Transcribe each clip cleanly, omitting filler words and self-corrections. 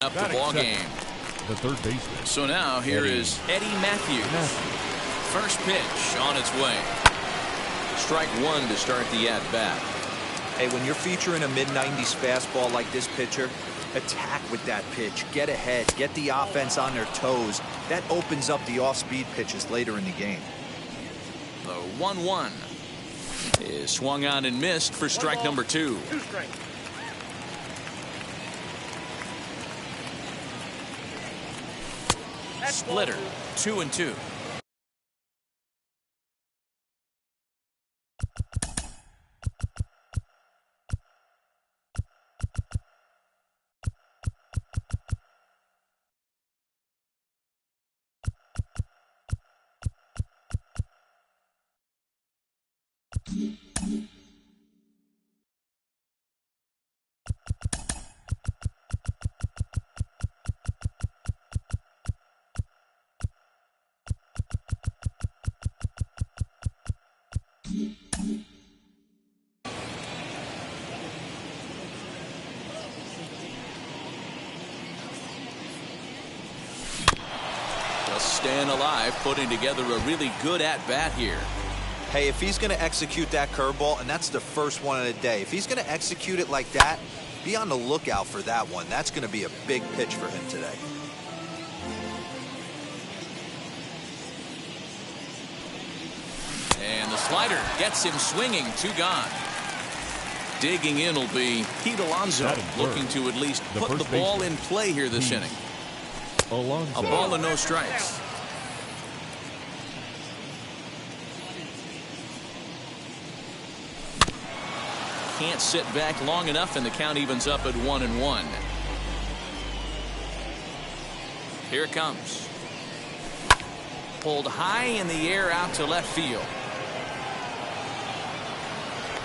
Up the ball game. The third baseman. So now here is Eddie Matthews. First pitch on its way. Strike one to start the at-bat. Hey, when you're featuring a mid-90s fastball like this pitcher, attack with that pitch. Get ahead. Get the offense on their toes. That opens up the off-speed pitches later in the game. The 1-1 is swung on and missed for strike number two. Two strikes. Splitter, 2-2. Staying alive, putting together a really good at-bat here. Hey, if he's going to execute that curveball, and that's the first one of the day, if he's going to execute it like that, be on the lookout for that one. That's going to be a big pitch for him today. And the slider gets him swinging, two gone. Digging in will be Pete Alonso, looking to at least put the ball in play here this inning. Alonso. A ball and no strikes. Can't sit back long enough, and the count evens up at 1-1. Here it comes. Pulled high in the air out to left field.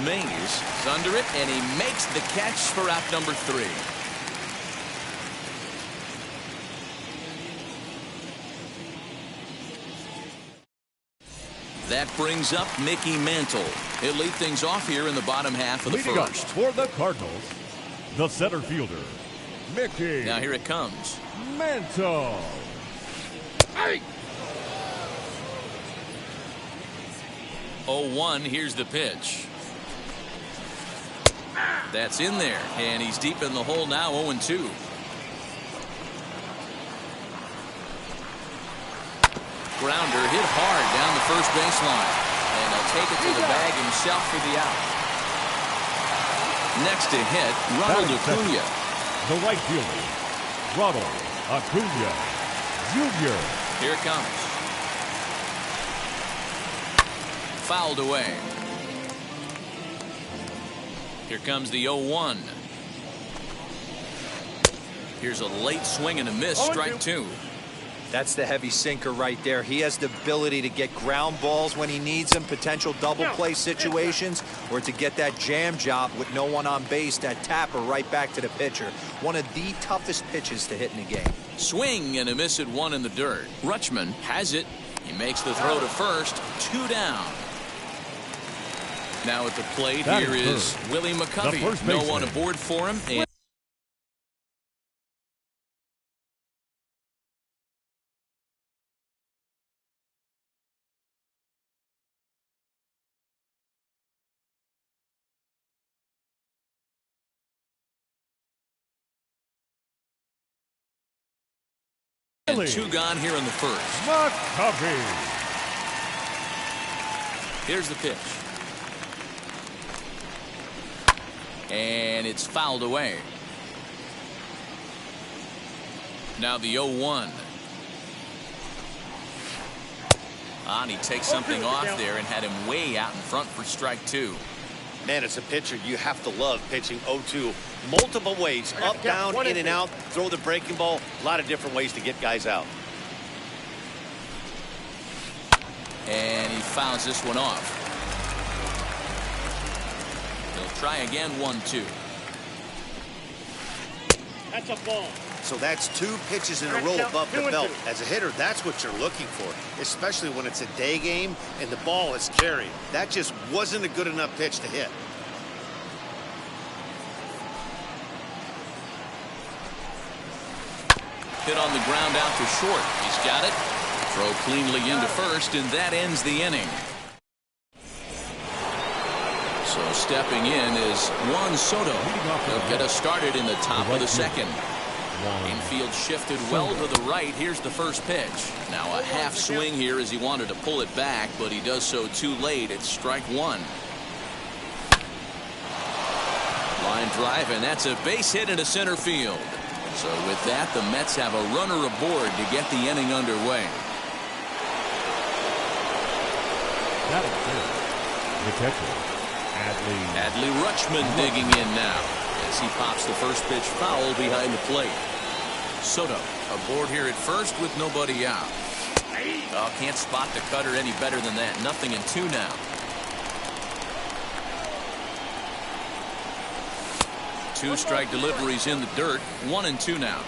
Mays is under it, and he makes the catch for out number 3. That brings up Mickey Mantle. He'll lead things off here in the bottom half of the Leading first. up for the Cardinals, the center fielder, Mickey. Now here it comes. Mantle. Hey! 0-1, here's the pitch. That's in there, and he's deep in the hole now, 0-2. Grounder hit hard down the first baseline, and he'll take it to the bag himself for the out. Next to hit, Ronald Acuna. The right fielder, Ronald Acuna Jr. Here it comes. Fouled away. Here comes the 0-1. Here's a late swing and a miss, strike two. That's the heavy sinker right there. He has the ability to get ground balls when he needs them, potential double play situations, or to get that jam job with no one on base, that tapper right back to the pitcher. One of the toughest pitches to hit in the game. Swing and a miss at one in the dirt. Rutschman has it. He makes the throw to first. 2 down. Now at the plate, here is Willie McCovey. No one aboard for him. And and 2 gone here in the first. McCovey. Here's the pitch. And it's fouled away. Now the 0-1. And he takes something off there and had him way out in front for strike 2. Man, as a pitcher, you have to love pitching 0-2. Multiple ways, up, down, in and out, throw the breaking ball. A lot of different ways to get guys out. And he fouls this one off. He'll try again, 1-2. That's a ball. So that's 2 pitches in a row above the belt. As a hitter, that's what you're looking for, especially when it's a day game and the ball is carried. That just wasn't a good enough pitch to hit. Hit on the ground out to short. He's got it. Throw cleanly into first, and that ends the inning. So stepping in is Juan Soto. He'll get us started in the top of the second. Infield shifted well to the right. Here's the first pitch. Now a half swing here as he wanted to pull it back, but he does so too late. It's strike one. Line drive, and that's a base hit into center field. So with that, the Mets have a runner aboard to get the inning underway. The catcher, Adley Rutschman digging in now as he pops the first pitch foul behind the plate. Soto aboard here at first with nobody out. Oh, can't spot the cutter any better than that. 0-2 now. 2 strike deliveries in the dirt. 1-2 now.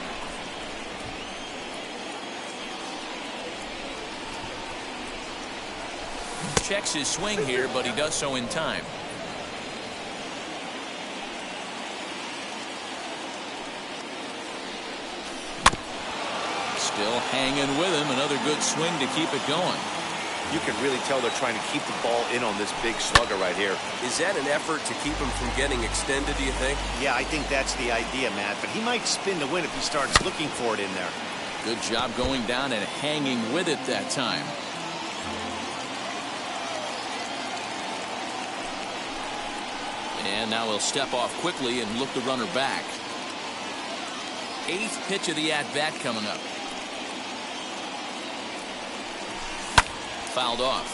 Checks his swing here, but he does so in time. Still hanging with him. Another good swing to keep it going. You can really tell they're trying to keep the ball in on this big slugger right here. Is that an effort to keep him from getting extended, do you think? Yeah, I think that's the idea, Matt. But he might spin to win if he starts looking for it in there. Good job going down and hanging with it that time. And now he'll step off quickly and look the runner back. 8th pitch of the at-bat coming up. Fouled off.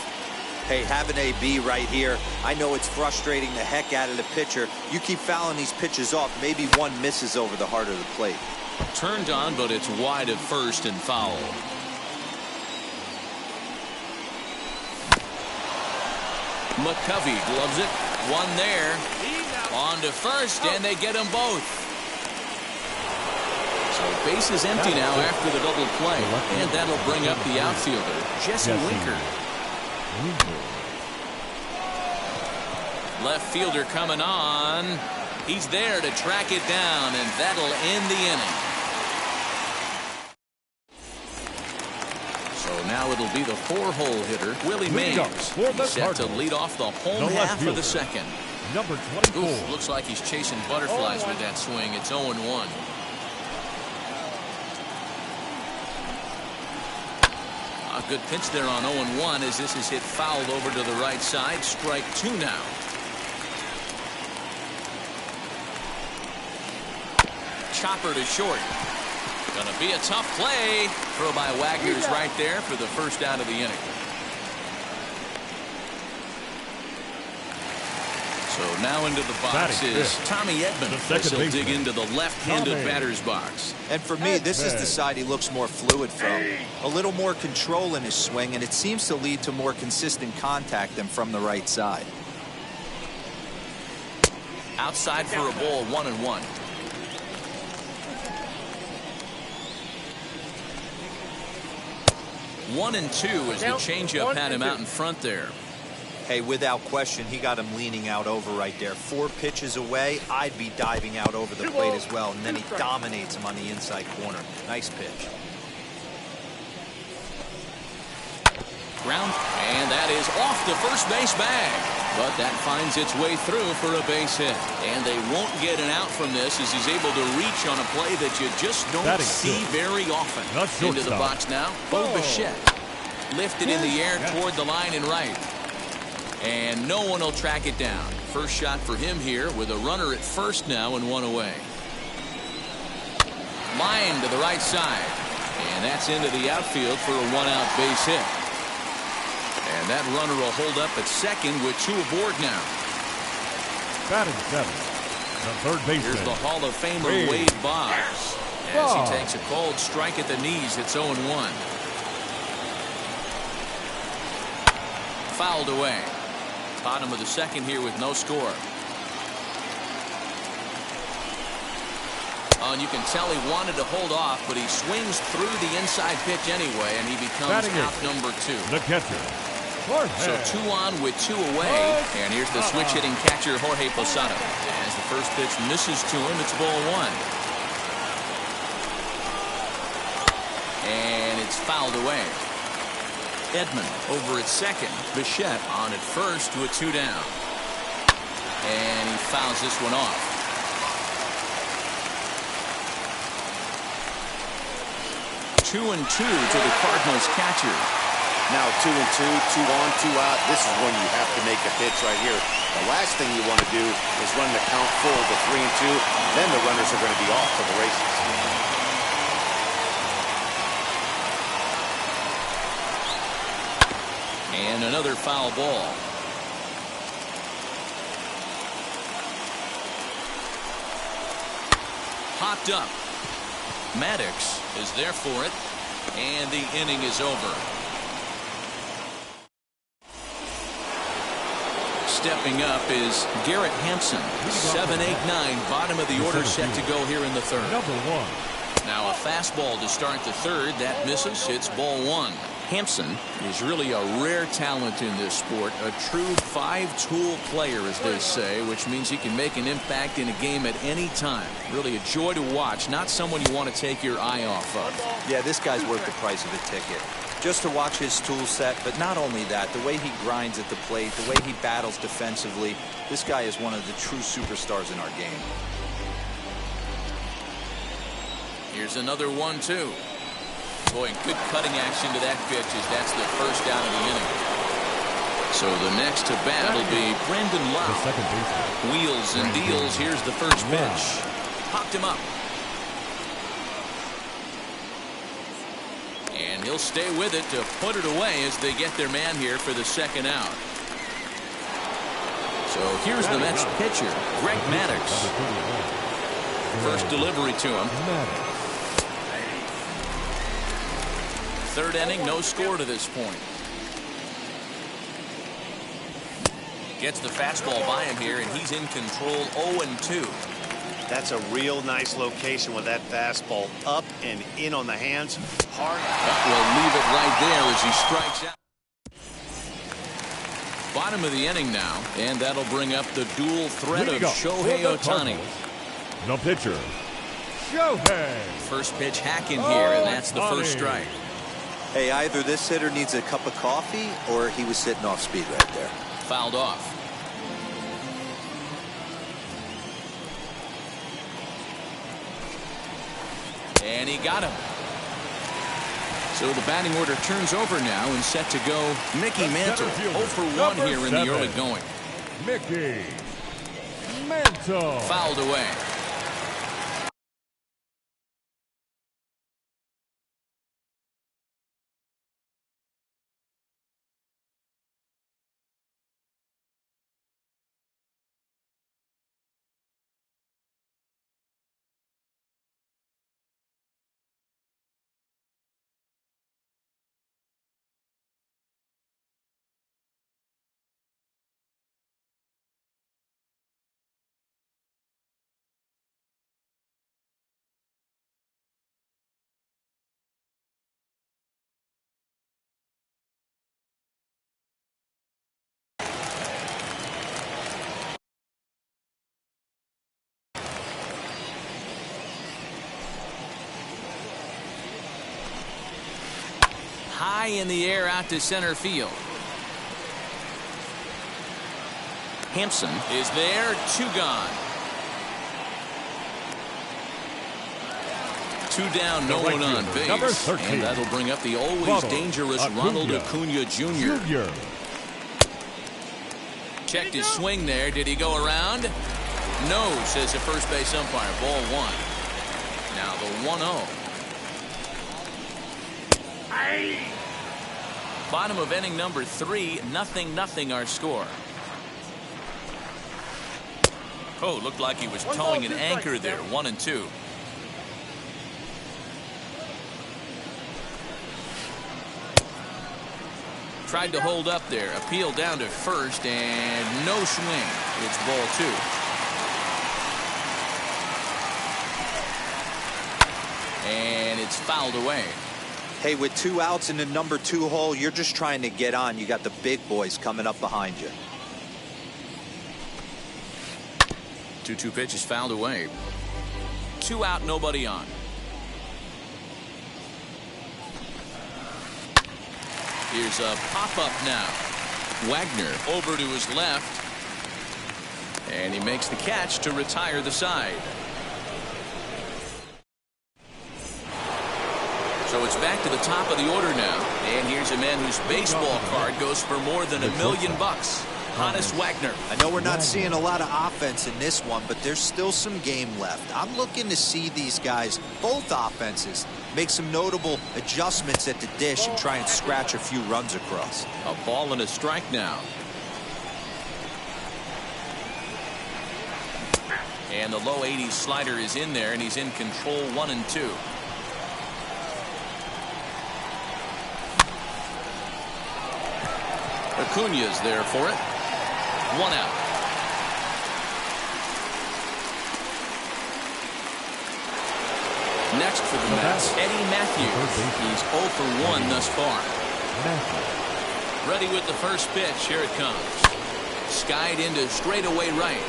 Hey, have an AB right here. I know it's frustrating the heck out of the pitcher. You keep fouling these pitches off, maybe one misses over the heart of the plate. Turned on, but it's wide at first and foul. McCovey gloves it. One there. On to first, and they get them both. So base is empty now after the double play, and that'll bring up the outfielder, Jesse Winker. Left fielder coming on. He's there to track it down, and that'll end the inning. So now it'll be the 4-hole hitter, Willie Mays. He's set to lead off the home half of the second. Number 24. Oof, looks like he's chasing butterflies with that swing. It's 0-1. A good pitch there on 0-1 as this is hit fouled over to the right side. Strike 2 now. Chopper to short. Gonna be a tough play. Throw by Wagner's right there for the first out of the inning. So now into the box is Tommy Edman as he'll dig into the left-handed batter's box. And for me, this is the side he looks more fluid from. A little more control in his swing, and it seems to lead to more consistent contact than from the right side. Outside for a ball, 1-1. One and two as the changeup had him out in front there. Hey, without question, he got him leaning out over right there. 4 pitches away, I'd be diving out over the plate as well, and then he dominates him on the inside corner. Nice pitch. Ground, and that is off the first base bag. But that finds its way through for a base hit. And they won't get an out from this as he's able to reach on a play that you just don't see very often. Into the box now, Bo Bichette. Lifted in the air toward the line and right. And no one will track it down. First shot for him here with a runner at first now and 1 away. Line to the right side. And that's into the outfield for a 1-out base hit. And that runner will hold up at second with 2 aboard now. Batting 7. The third baseman. Here's the Hall of Famer Wade Boggs. As he takes a cold strike at the knees, it's 0-1. Fouled away. Bottom of the second here with no score. Oh, and you can tell he wanted to hold off, but he swings through the inside pitch anyway, and he becomes out number 2. The catcher. So 2 on with 2 away. And here's the switch hitting catcher Jorge Posada. As the first pitch misses to him, it's ball 1. fouled away. Edman over at second. Bichette on at first to a 2 down. And he fouls this one off. Two and two to the Cardinals catcher. Now 2 and 2, 2 on, 2 out. This is when you have to make a pitch right here. The last thing you want to do is run the count full to 3 and 2. Then the runners are going to be off to the races. And another foul ball. Popped up. Maddox is there for it. And the inning is over. Stepping up is Garrett Hampson. 7-8-9, bottom of the order, set to go here in the third. Number 1. Now a fastball to start the third. That misses. It's ball 1. Hampson is really a rare talent in this sport. A true 5-tool player, as they say, which means he can make an impact in a game at any time. Really a joy to watch. Not someone you want to take your eye off of. Yeah, this guy's worth the price of a ticket. Just to watch his tool set, but not only that, the way he grinds at the plate, the way he battles defensively, this guy is one of the true superstars in our game. Here's another 1-2. Boy, good cutting action to that pitch as that's the first out of the inning. So the next to bat will be Brendan Lau. The second baseman. Wheels and deals. Here's the first pitch. Popped him up. And he'll stay with it to put it away as they get their man here for the second out. So here's the Mets pitcher, Greg Maddox. First delivery to him. Third inning, no score to this point. Gets the fastball by him here, and he's in control. 0-2. That's a real nice location with that fastball up and in on the hands. Hard. We'll leave it right there as he strikes out. Bottom of the inning now, and that'll bring up the dual threat of Shohei Ohtani. The pitcher, Shohei. First pitch hacking here, and that's the first strike. Hey, either this hitter needs a cup of coffee or he was sitting off speed right there. Fouled off. And he got him. So the batting order turns over now and set to go Mickey Mantle. 0 for 1 here in the early going. Mickey Mantle. Fouled away. High in the air out to center field. Hampson is there. 2 gone. 2 down, no one on base. And that'll bring up the always dangerous Ronald Acuna Jr. Checked his swing there. Did he go around? No, says the first base umpire. Ball 1. Now the 1-0. Bottom of inning number 3, 0-0 our score. Oh, looked like he was towing an anchor there. 1-2. Tried to hold up there. Appeal down to first and no swing. It's ball 2. And it's fouled away. Hey, with 2 outs in the number 2 hole, you're just trying to get on. You got the big boys coming up behind you. 2-2 pitch is fouled away. 2 out, nobody on. Here's a pop-up now. Wagner over to his left. And he makes the catch to retire the side. So it's back to the top of the order now. And here's a man whose baseball card goes for more than $1 million. Hannes Wagner. I know we're not seeing a lot of offense in this one, but there's still some game left. I'm looking to see these guys, both offenses, make some notable adjustments at the dish and try and scratch a few runs across. A ball and a strike now. And the low 80s slider is in there, and he's in control 1-2. Acuña's there for it. 1 out. Next for the Mets, Eddie Matthews. He's 0 for 1 thus far. Ready with the first pitch. Here it comes. Skied into straightaway right.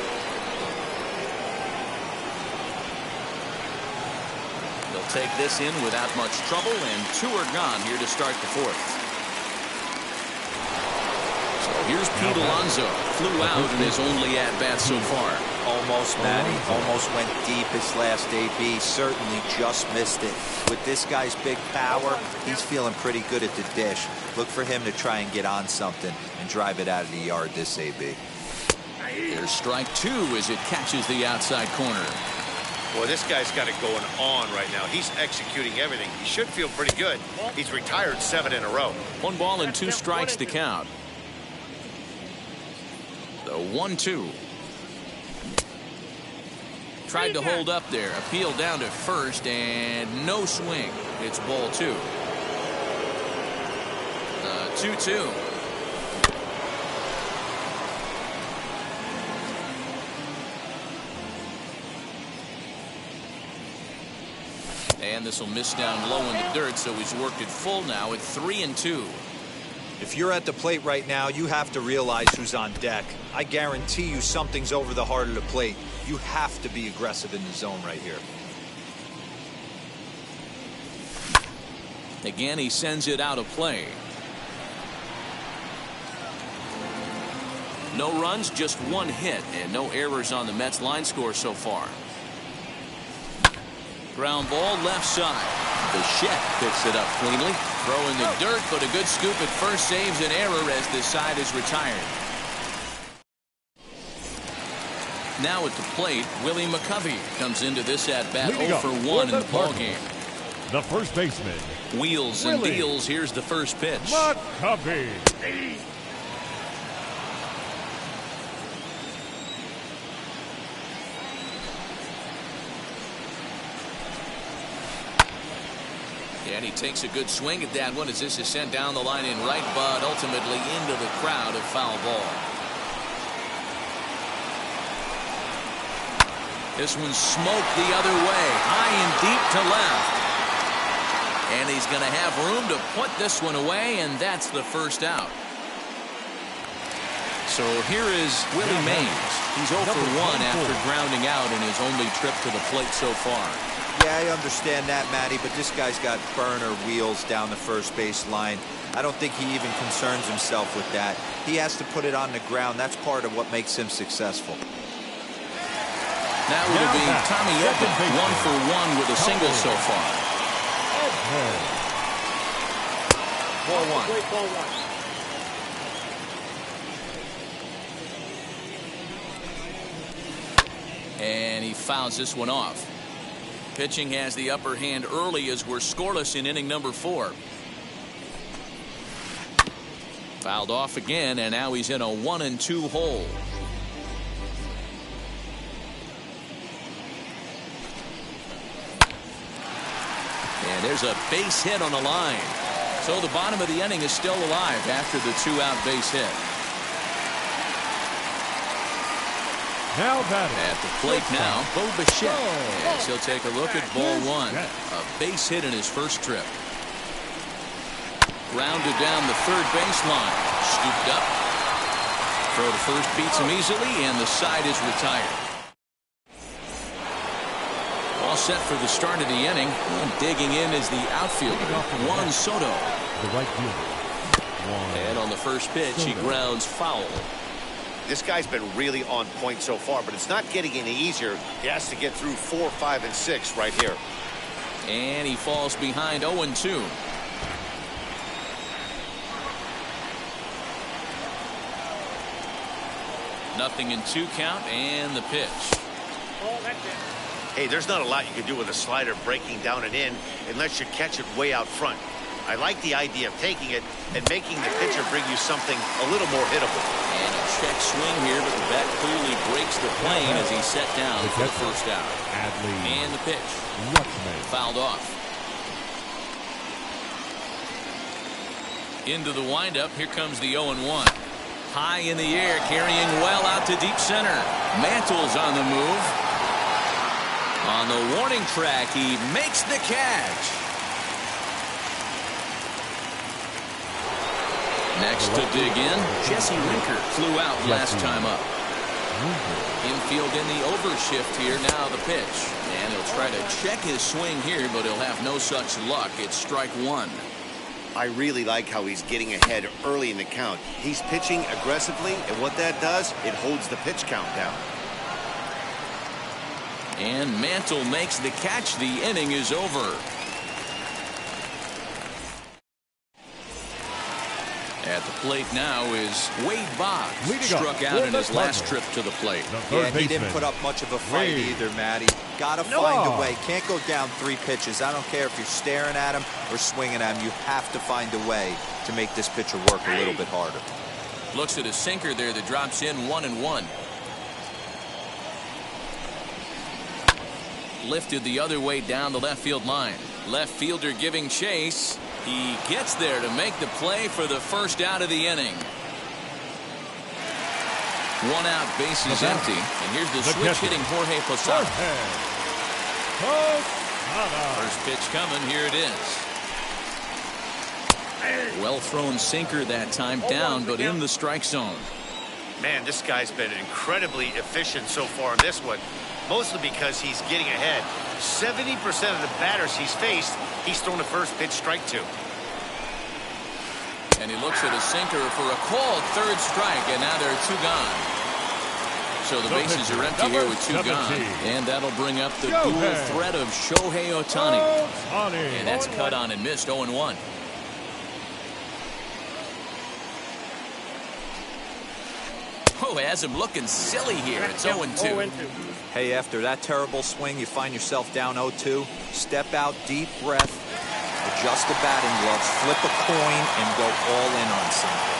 They'll take this in without much trouble, and 2 are gone here to start the 4th. Here's Pete Alonso. Flew out in his only at-bat so far. Almost, Matty. Almost went deep his last AB. Certainly just missed it. With this guy's big power, he's feeling pretty good at the dish. Look for him to try and get on something and drive it out of the yard this AB. Here's strike 2 as it catches the outside corner. Well, this guy's got it going on right now. He's executing everything. He should feel pretty good. He's retired 7 in a row. 1 ball and 2 strikes to count. The 1-2. Tried to hold up there. Appeal down to first and no swing. It's ball 2. 2-2. And this will miss down low in the dirt, so he's worked it full now at 3-2. If you're at the plate right now, you have to realize who's on deck. I guarantee you something's over the heart of the plate. You have to be aggressive in the zone right here. Again, he sends it out of play. No runs, just 1 hit, and no errors on the Mets line score so far. Ground ball left side. Bichette picks it up cleanly. Throw in the dirt, but a good scoop at first saves an error as this side is retired. Now at the plate, Willie McCovey comes into this at-bat 0 for 1 in the ballgame. The first baseman. Wheels and deals. Here's the first pitch. McCovey. And he takes a good swing at that one as this is sent down the line in right, but ultimately into the crowd, a foul ball. This one's smoked the other way, high and deep to left. And he's going to have room to put this one away, and that's the first out. So here is Willie Mays. He's 0 for 1 after grounding out in his only trip to the plate so far. Yeah, I understand that, Matty, but this guy's got burner wheels down the first base line. I don't think he even concerns himself with that. He has to put it on the ground. That's part of what makes him successful. Now it'll be Tommy Edman, 1 for 1 with a single so far. Ball 1. And he fouls this one off. Pitching has the upper hand early as we're scoreless in inning number 4. Fouled off again, and now he's in a 1-2 hole. And there's a base hit on the line. So the bottom of the inning is still alive after the 2-out base hit. Now batting. At the plate now, Bo Bichette. As he'll take a look at ball 1. A base hit in his first trip. Grounded down the third baseline. Scooped up. Throw to first beats him easily, and the side is retired. All set for the start of the inning. And digging in is the outfielder, Juan Soto. The right fielder. And on the first pitch, he grounds foul. This guy's been really on point so far, but it's not getting any easier. He has to get through 4, 5, and 6 right here. And he falls behind 0-2. Nothing in 2 count, and the pitch. Hey, there's not a lot you can do with a slider breaking down and in unless you catch it way out front. I like the idea of taking it and making the pitcher bring you something a little more hittable. And a check swing here, but the bat clearly breaks the plane as he's set down for the first out. And the pitch. Fouled off. Into the windup. Here comes the 0-1. High in the air, carrying well out to deep center. Mantle's on the move. On the warning track, he makes the catch. Next to dig in, Jesse Winker flew out last time up. Infield in the overshift here, now the pitch. And he'll try to check his swing here, but he'll have no such luck. It's strike 1. I really like how he's getting ahead early in the count. He's pitching aggressively, and what that does, it holds the pitch count down. And Mantle makes the catch. The inning is over. At the plate now is Wade Boggs. Struck out in his last trip to the plate. Yeah, he didn't put up much of a fight either, Matty. Gotta find a way. Can't go down 3 pitches. I don't care if you're staring at him or swinging at him. You have to find a way to make this pitcher work a little bit harder. Looks at a sinker there that drops in 1-1. Lifted the other way down the left field line. Left fielder giving chase. He gets there to make the play for the first out of the inning. 1 out, base is empty. And here's the switch hitting Jorge Posada. First pitch coming. Here it is. Well thrown sinker that time, down but in the strike zone. Man, this guy's been incredibly efficient so far in this one. Mostly because he's getting ahead. 70% of the batters he's faced, he's thrown the first pitch strike to. And he looks at a sinker for a called 3rd strike, and now there are 2 gone. So the bases are empty here with 2 gone. And that'll bring up the dual threat of Shohei Ohtani. And that's cut on and missed. 0-1. Oh, has him looking silly here. It's 0-2. Hey, after that terrible swing, you find yourself down 0-2. Step out, deep breath, adjust the batting gloves, flip a coin, and go all in on something.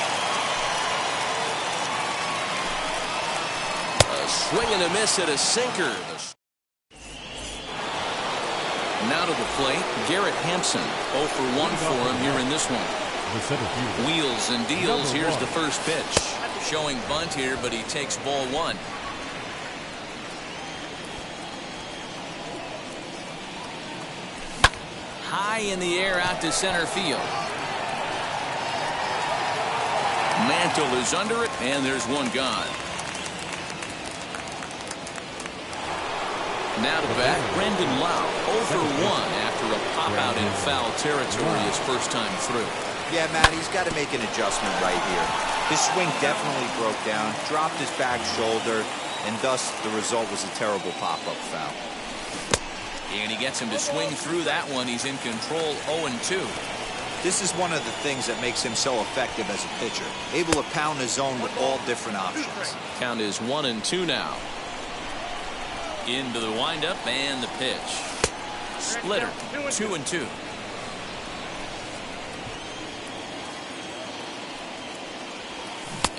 A swing and a miss at a sinker. Now to the plate, Garrett Hampson. 0 for 1 for him here in this one. Wheels and deals. Here's the first pitch. Showing bunt here, but he takes ball 1. High in the air out to center field. Mantle is under it, and there's 1 gone. Now to bat, Brendan Lau. 0 for 1 after a pop out in foul territory his first time through. Yeah, Matt, he's got to make an adjustment right here. His swing definitely broke down, dropped his back shoulder, and thus the result was a terrible pop-up foul. And he gets him to swing through that one. He's in control. 0-2. This is one of the things that makes him so effective as a pitcher. Able to pound the zone with all different options. Count is 1-2 now. Into the windup and the pitch. Splitter. 2-2.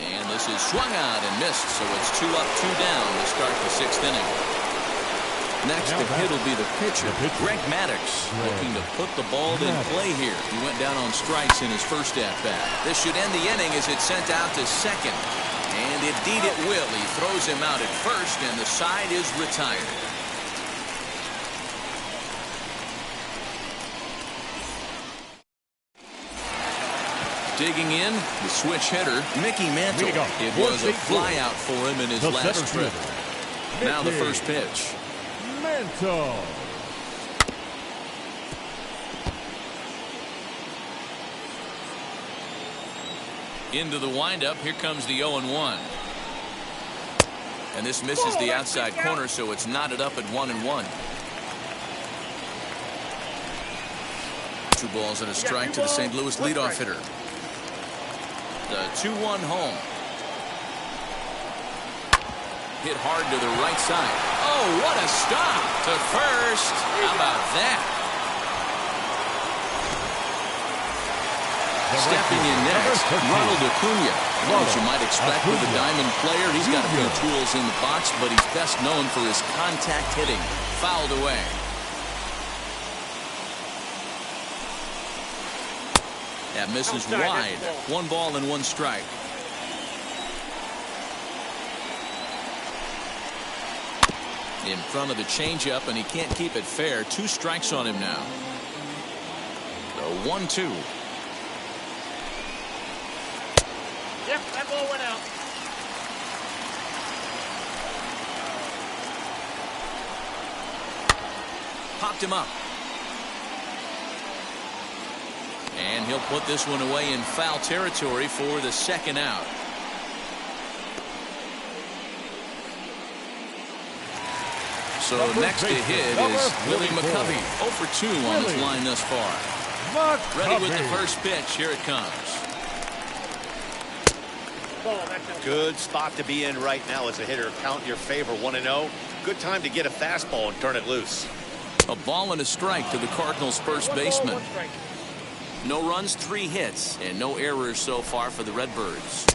And this is swung out and missed, so it's 2 up, 2 down to start the 6th inning. Next to hit will be the pitcher, Greg Maddox, looking to put the ball in play here. He went down on strikes in his first at-bat. This should end the inning as it's sent out to second. And indeed it will. He throws him out at first, and the side is retired. Digging in, the switch hitter, Mickey Mantle. It was a flyout for him in his last trip. Now the first pitch. Mantle. Into the windup. Here comes the 0-1. And this misses the outside corner, so it's knotted up at 1-1. 2 balls and a strike to the St. Louis leadoff hitter. The 2-1 home. Hit hard to the right side. Oh, what a stop to first. How about that? Stepping in next, Ronald Acuna. As you might expect with a diamond player, he's got a few tools in the box, but he's best known for his contact hitting. Fouled away. That misses wide. 1 ball and 1 strike. In front of the changeup, and he can't keep it fair. 2 strikes on him now. The 1-2. Yep, that ball went out. Popped him up. And he'll put this one away in foul territory for the 2nd out. So next to hit is Willie McCovey. 0 for 2 on his line thus far. Ready with the first pitch. Here it comes. Good spot to be in right now as a hitter. Count in your favor, 1-0. Good time to get a fastball and turn it loose. A ball and a strike to the Cardinals' first baseman. No runs, 3 hits, and no errors so far for the Redbirds.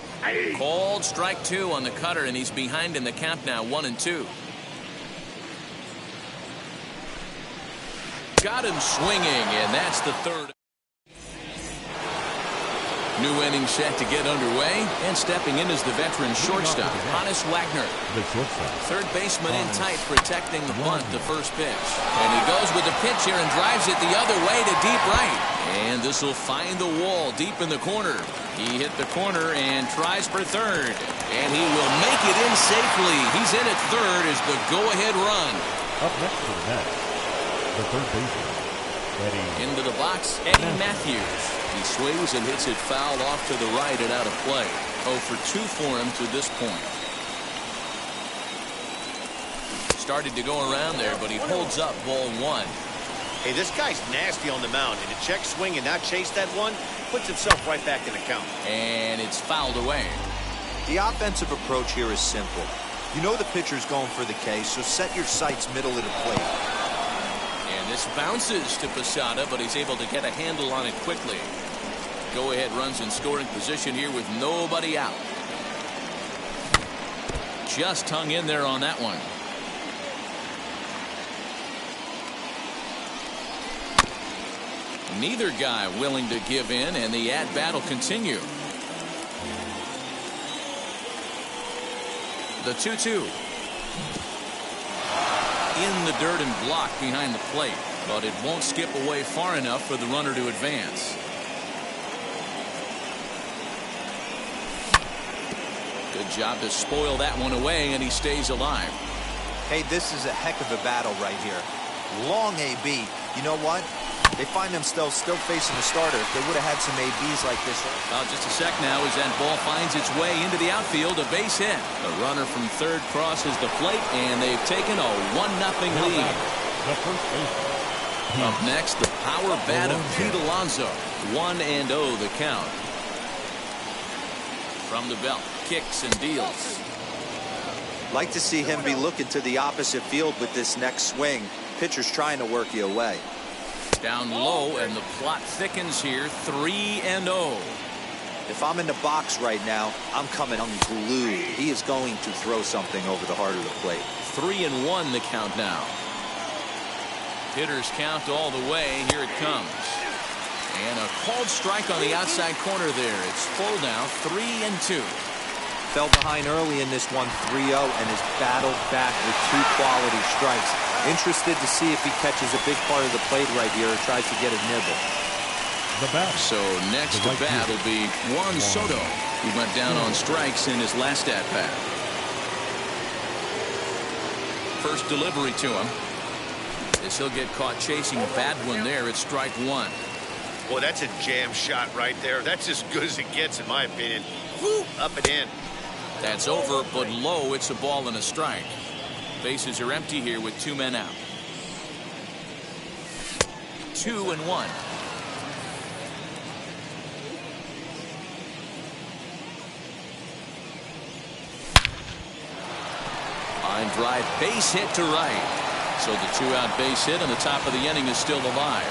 Called strike 2 on the cutter, and he's behind in the count now, 1-2. Got him swinging, and that's the 3rd. New inning set to get underway, and stepping in is the veteran shortstop, Honus Wagner. The shortstop. 3rd baseman in tight, protecting the bunt, the first pitch. And he goes with the pitch here and drives it the other way to deep right. And this will find the wall deep in the corner. He hit the corner and tries for 3rd. And he will make it in safely. He's in at 3rd as the go-ahead run. Up next to the net, the 3rd baseman, Eddie. Into the box, Eddie Matthews. He swings and hits it foul off to the right and out of play. 0 for 2 for him to this point. Started to go around there, but he holds up ball 1. Hey, this guy's nasty on the mound, and to check swing and not chase that one puts himself right back in the count. And it's fouled away. The offensive approach here is simple. You know the pitcher's going for the K, so set your sights middle of the plate. And this bounces to Posada, but he's able to get a handle on it quickly. Go-ahead runs in scoring position here with nobody out. Just hung in there on that one. Neither guy willing to give in, and the at-bat will continue. The 2-2. In the dirt and blocked behind the plate, but it won't skip away far enough for the runner to advance. Good job to spoil that one away, and he stays alive. Hey, this is a heck of a battle right here. Long AB. You know what? They find themselves still facing the starter. If they would have had some ABs like this. Just a sec now as that ball finds its way into the outfield. A base hit. The runner from 3rd crosses the plate, and they've taken a 1-0 lead. The first baseman. Up next, the power bat of Pete Alonso. 1-0 the count. From the belt, kicks and deals. Like to see him be looking to the opposite field with this next swing. Pitcher's trying to work you away. Down low, and the plot thickens here. 3-0. If I'm in the box right now, I'm coming unglued. He is going to throw something over the heart of the plate. 3-1 the count now. Hitters count all the way. Here it comes. And a called strike on the outside corner there. It's full now. 3-2. Fell behind early in this one, 3-0, and has battled back with 2 quality strikes. Interested to see if he catches a big part of the plate right here or tries to get a nibble. The bat. So next to bat will be Juan Soto, who went down on strikes in his last at-bat. First delivery to him. As he'll get caught chasing a bad one there, it's strike 1. Boy, that's a jam shot right there. That's as good as it gets, in my opinion. Woo, up and in. That's over, but low. It's a ball and a strike. Bases are empty here with 2 men out. 2-1. Line drive, base hit to right. So the 2-out base hit on the top of the inning is still alive.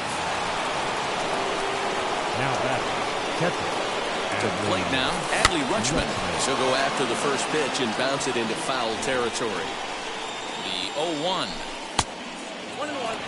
Now back, catcher. To the plate now, Adley Rutschman. So go after the first pitch and bounce it into foul territory. The 0-1. 1-1.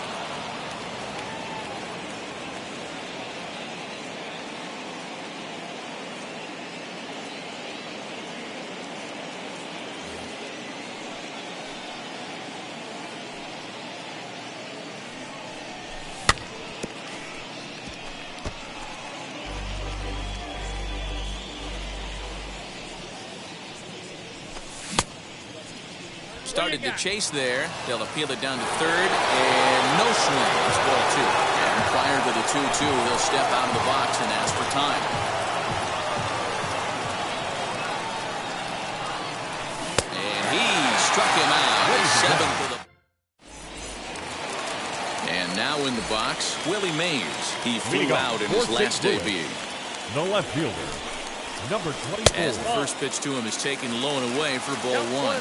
Started to chase there. They'll appeal it down to third, and no swing. It's ball 2. And prior to the 2-2, he'll step out of the box and ask for time. And he struck him out. 7 for the. And now in the box, Willie Mays. He flew out in his last debut. The left fielder, number 24. As the first pitch to him is taken low and away for ball 1.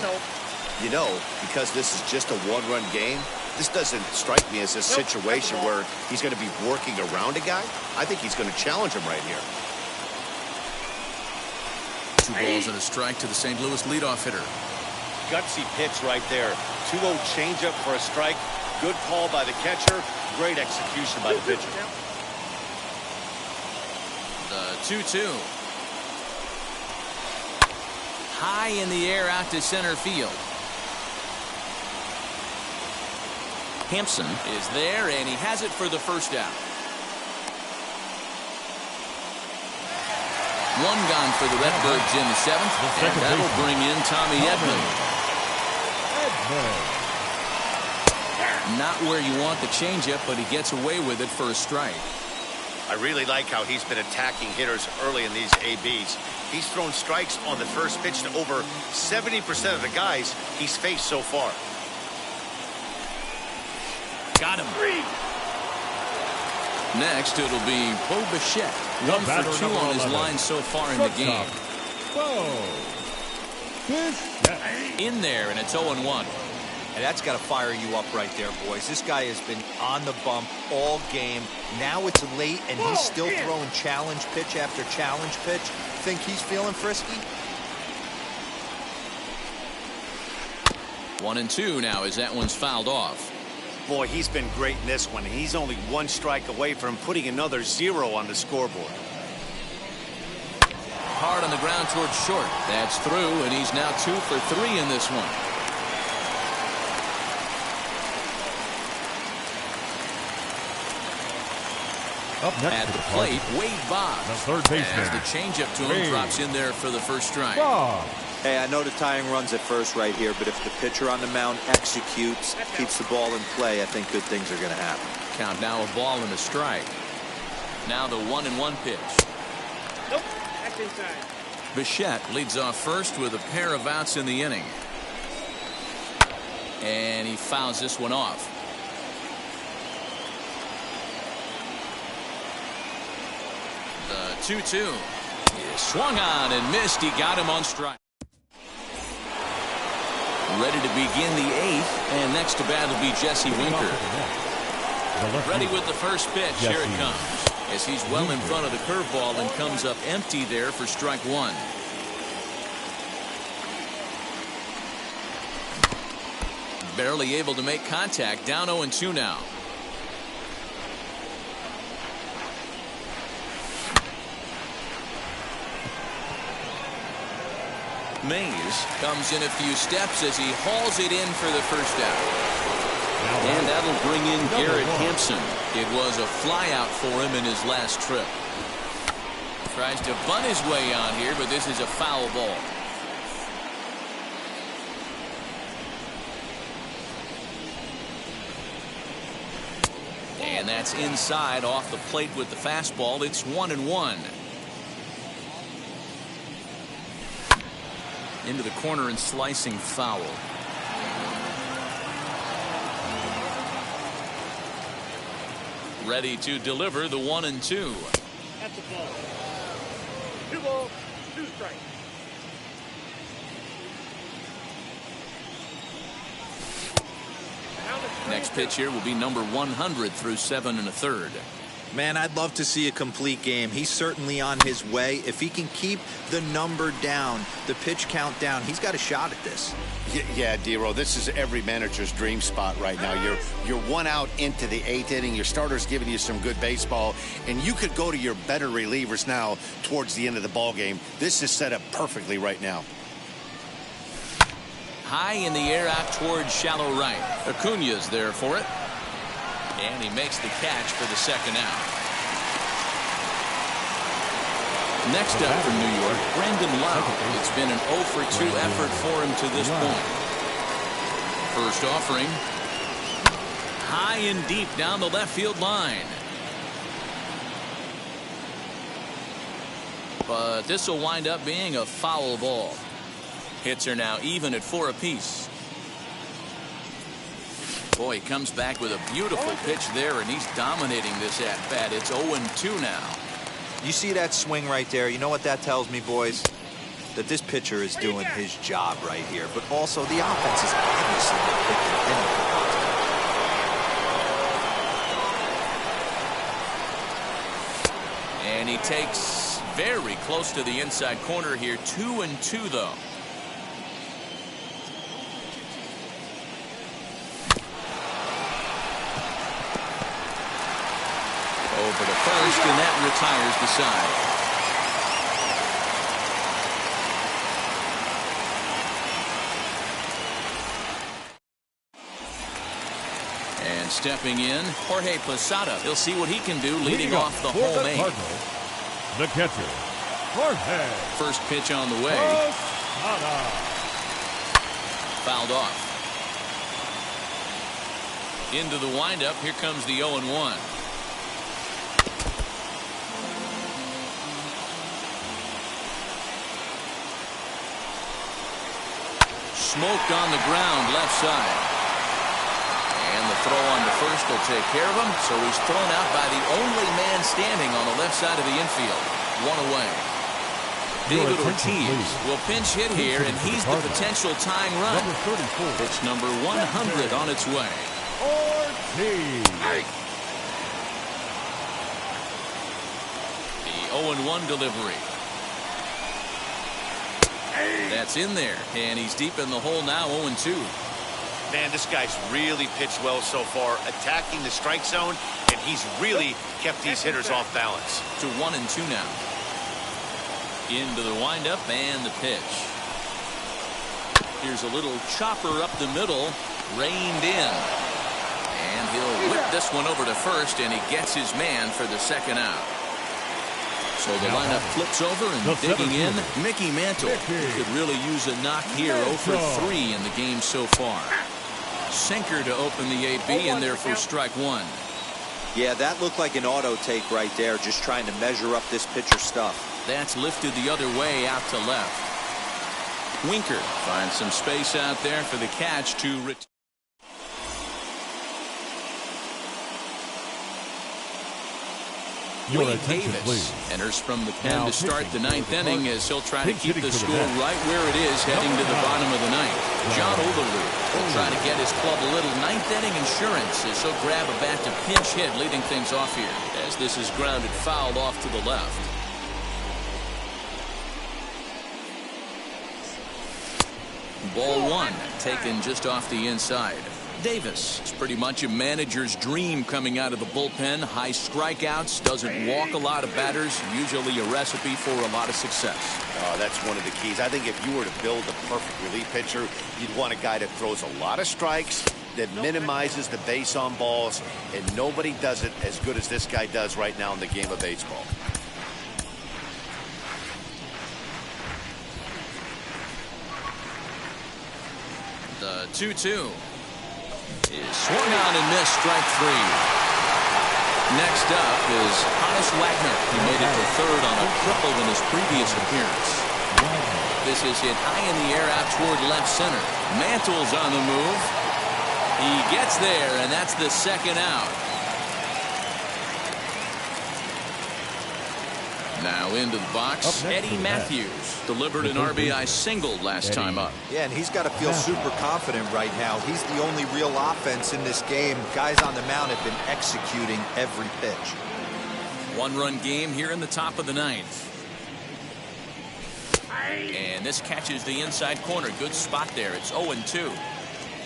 You know, because this is just a one-run game, this doesn't strike me as a situation where he's going to be working around a guy. I think he's going to challenge him right here. 2 balls and a strike to the St. Louis leadoff hitter. Gutsy pitch right there. 2-0 changeup for a strike. Good call by the catcher. Great execution by the pitcher. The 2-2. High in the air out to center field. Hampson is there, and he has it for the first out. 1 gone for the Redbirds in the 7th, and that'll bring in Tommy Edman. Not where you want the changeup, but he gets away with it for a strike. I really like how he's been attacking hitters early in these ABs. He's thrown strikes on the first pitch to over 70% of the guys he's faced so far. Got him. Next, it'll be Bo Bichette. 1 for 2 on his line so far in the game. In there, and it's 0-1. And that's got to fire you up right there, boys. This guy has been on the bump all game. Now it's late, and he's still throwing challenge pitch after challenge pitch. Think he's feeling frisky? 1-2 now as that one's fouled off. Boy, he's been great in this one. He's only 1 strike away from putting another 0 on the scoreboard. Hard on the ground towards short. That's through, and he's now 2 for 3 in this one. Up next at the plate, Wade Boggs. The third baseman. As the changeup to him drops in there for the first strike. Hey, I know the tying run's at first right here, but if the pitcher on the mound executes, keeps the ball in play, I think good things are going to happen. Count now, a ball and a strike. Now the 1-1 pitch. Nope, that's inside. Bichette leads off first with a pair of outs in the inning. And he fouls this one off. The 2-2 is swung on and missed. He got him on strike. Ready to begin the 8th, and next to bat will be Jesse Winker. Ready with the first pitch. Here it comes. As he's well in front of the curveball and comes up empty there for strike 1. Barely able to make contact. Down 0-2 now. Mays comes in a few steps as he hauls it in for the first out. And that'll bring in Garrett Hampson. It was a flyout for him in his last trip. Tries to bunt his way on here, but this is a foul ball. And that's inside off the plate with the fastball. It's 1-1. Into the corner and slicing foul. Ready to deliver the 1-2. That's a ball. 2 balls, 2 strikes. Next pitch here will be number 100 through 7 1/3. Man, I'd love to see a complete game. He's certainly on his way. If he can keep the number down, the pitch count down, he's got a shot at this. Yeah, D-Roll, this is every manager's dream spot right now. You're 1 out into the 8th inning. Your starter's giving you some good baseball, and you could go to your better relievers now towards the end of the ball game. This is set up perfectly right now. High in the air out towards shallow right. Acuna's there for it. And he makes the catch for the second out. Next up from New York, Brandon Lau. It's been an 0 for 2 effort for him to this point. First offering. High and deep down the left field line. But this will wind up being a foul ball. Hits are now even at 4 apiece. Boy, he comes back with a beautiful pitch there, and he's dominating this at-bat. It's 0-2 now. You see that swing right there? You know what that tells me, boys? That this pitcher is doing his job right here. But also, the offense is obviously not picking anything up. And he takes very close to the inside corner here. 2-2, though. Over to first, and that retires the side. And stepping in, Jorge Posada. He'll see what he can do leading off the home 8. The catcher, Jorge. First pitch on the way. Posada. Fouled off. Into the windup. Here comes the 0-1. Smoked on the ground left side. And the throw on to first will take care of him. So he's thrown out by the only man standing on the left side of the infield. 1 away. David Ortiz will pinch hit here, and he's the potential tying run. Pitch number 100 on its way. Ortiz. The 0-1 delivery. That's in there, and he's deep in the hole now. 0-2. Man, this guy's really pitched well so far, attacking the strike zone, and he's really kept these hitters off balance. To 1-2 now. Into the windup and the pitch. Here's a little chopper up the middle, reined in. And he'll whip this one over to first, and he gets his man for the second out. So the lineup flips over, and digging in, Mickey Mantle. He could really use a knock here. 0 for 3 in the game so far. Sinker to open the AB, and there for strike 1. Yeah, that looked like an auto take right there, just trying to measure up this pitcher's stuff. That's lifted the other way out to left. Winker finds some space out there for the catch to return. Wade Davis enters from the pen to start the 9th inning, as he'll try to keep the score right where it is heading to the bottom of the 9th. John Overloo will try to get his club a little 9th inning insurance as he'll grab a bat to pinch hit, leading things off here as this is grounded fouled off to the left. Ball 1 taken just off the inside. Davis is pretty much a manager's dream coming out of the bullpen. High strikeouts, doesn't walk a lot of batters, usually a recipe for a lot of success. That's one of the keys. I think if you were to build a perfect relief pitcher, you'd want a guy that throws a lot of strikes, that minimizes the base on balls, and nobody does it as good as this guy does right now in the game of baseball. The 2-2 is swung on and missed, strike 3. Next up is Hannes Wagner. He made it to third on a triple in his previous appearance. This is hit high in the air out toward left center. Mantle's on the move. He gets there, and that's the second out. Now into the box, Eddie Matthews delivered an RBI single last time up. Yeah, and he's got to feel super confident right now. He's the only real offense in this game. Guys on the mound have been executing every pitch. One-run game here in the top of the ninth. And this catches the inside corner. Good spot there. It's 0-2.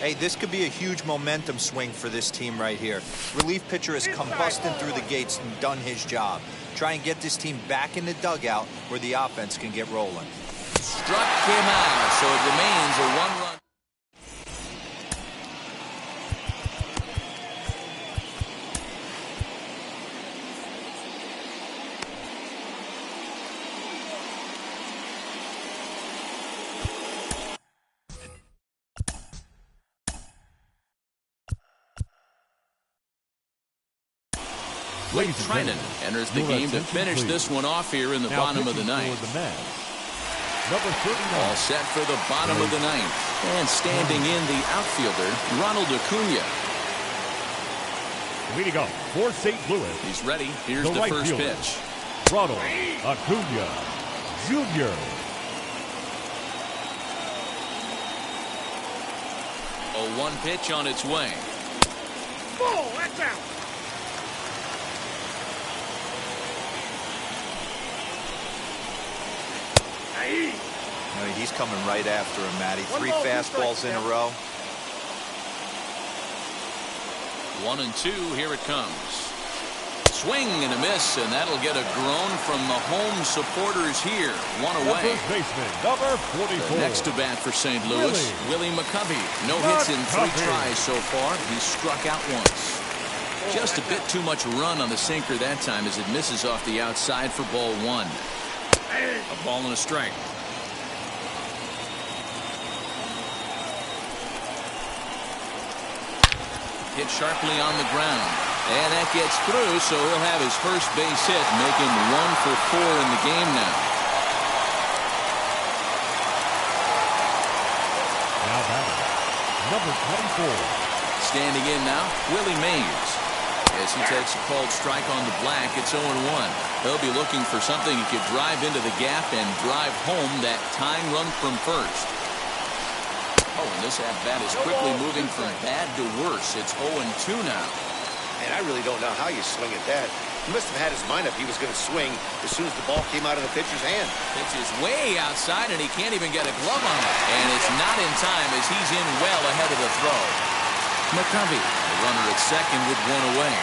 Hey, this could be a huge momentum swing for this team right here. Relief pitcher has come busting through the gates and done his job. Try and get this team back in the dugout where the offense can get rolling. Struck him out, so it remains a one-run. Blake Trinan enters the game to finish this one off here in the bottom of the ninth. Number 39. All set for the bottom of the ninth. And standing in the outfielder, Ronald Acuna. Leading off for St. Louis. He's ready. Here's the right first fielder, pitch. Ronald Acuna Jr. 0-1 pitch on its way. Oh, that's out. He's coming right after him, Matty. 3 fastballs in a row. 1-2. Here it comes. Swing and a miss, and that'll get a groan from the home supporters here. One away. First baseman, number 44. The next to bat for St. Louis, Willie McCovey. No hits in 3 tries so far. He struck out once. Just a bit too much run on the sinker that time as it misses off the outside for ball 1. A ball and a strike. Hit sharply on the ground. And that gets through, so he'll have his first base hit, making 1 for 4 in the game now. Now batting, number 24. Standing in now, Willie Mays. As he takes a called strike on the black, it's 0-1. He'll be looking for something he could drive into the gap and drive home that tying run from first. Oh, and this at-bat is quickly moving from bad to worse. It's 0-2 now. And I really don't know how you swing at that. He must have had his mind up he was going to swing as soon as the ball came out of the pitcher's hand. Pitch is way outside, and he can't even get a glove on it. And it's not in time as he's in well ahead of the throw. McCovey, the runner at second with 1 away.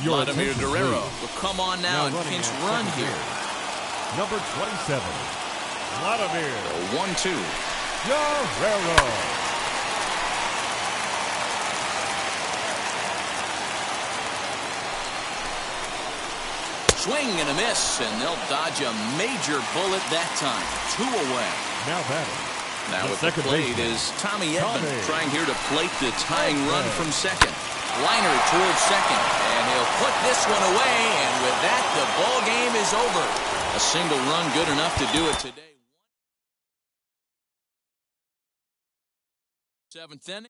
Vladimir Guerrero will come on now and pinch run here. Number 27, Vladimir. 1-2. Guerrero. Swing and a miss, and they'll dodge a major bullet that time. 2 away. Now batting. Now with the plate is Tommy Edman trying here to plate the tying run from second. Liner towards second, and he'll put this one away, and with that, the ball game is over. A single run good enough to do it today. 7th inning.